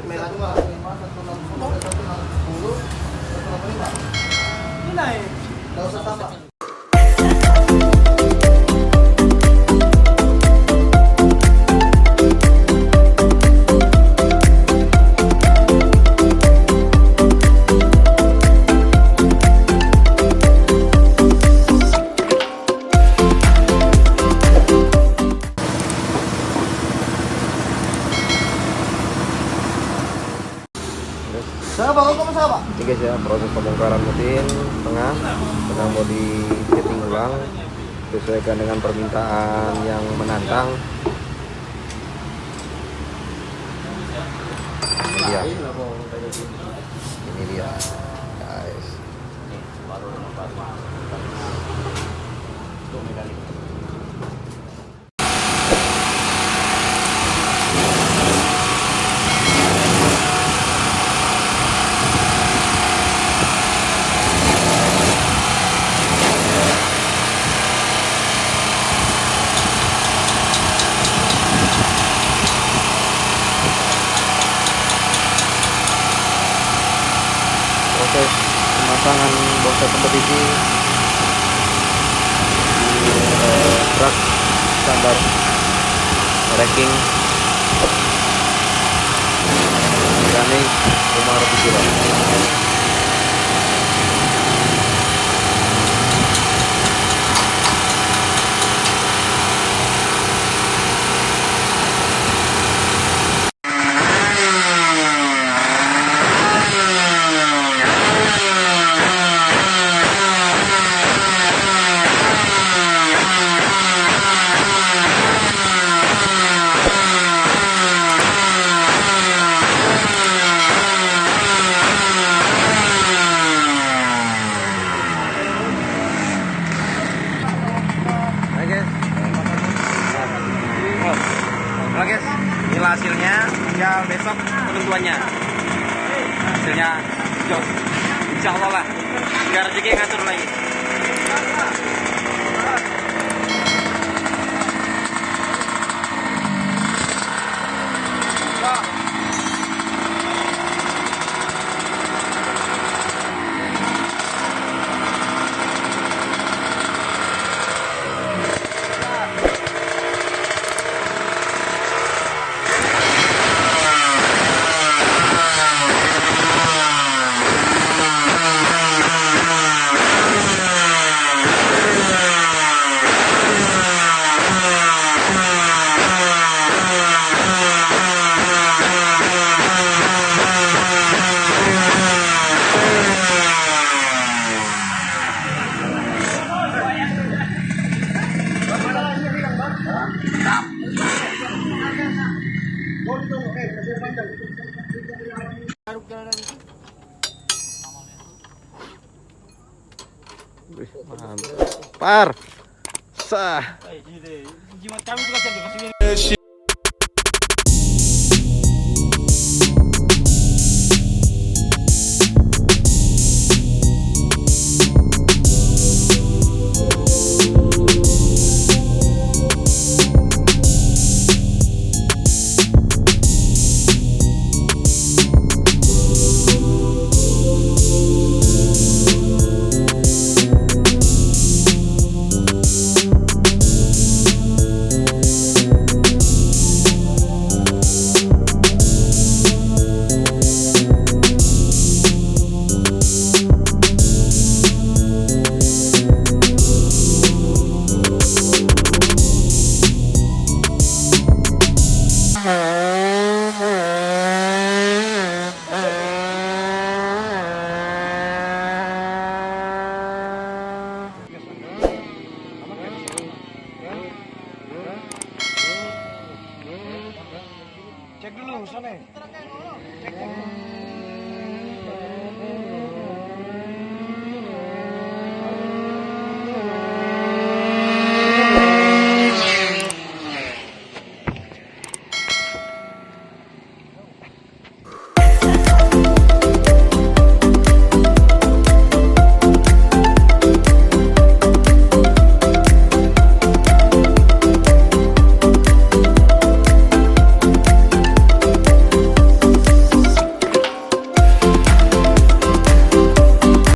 Merah 165, 160, 160, 165. Ini naik. Enggak usah tambah. Sahabat, kamu sahabat. Ini guys ya, proses pembongkaran mesin tengah sedang mau di setting ulang sesuaikan dengan permintaan yang menantang. Ini dia guys. Proses pemasangan bongkar kompetisi di truk standar ranking mekanik Umar Pikiran. Oke guys, inilah hasilnya, tinggal besok penentuannya. Hasilnya jos, insya Allah lah, biar rezeki yang ngatur lagi. Mantap. Par. Sah. Cek dulu sana. Cek.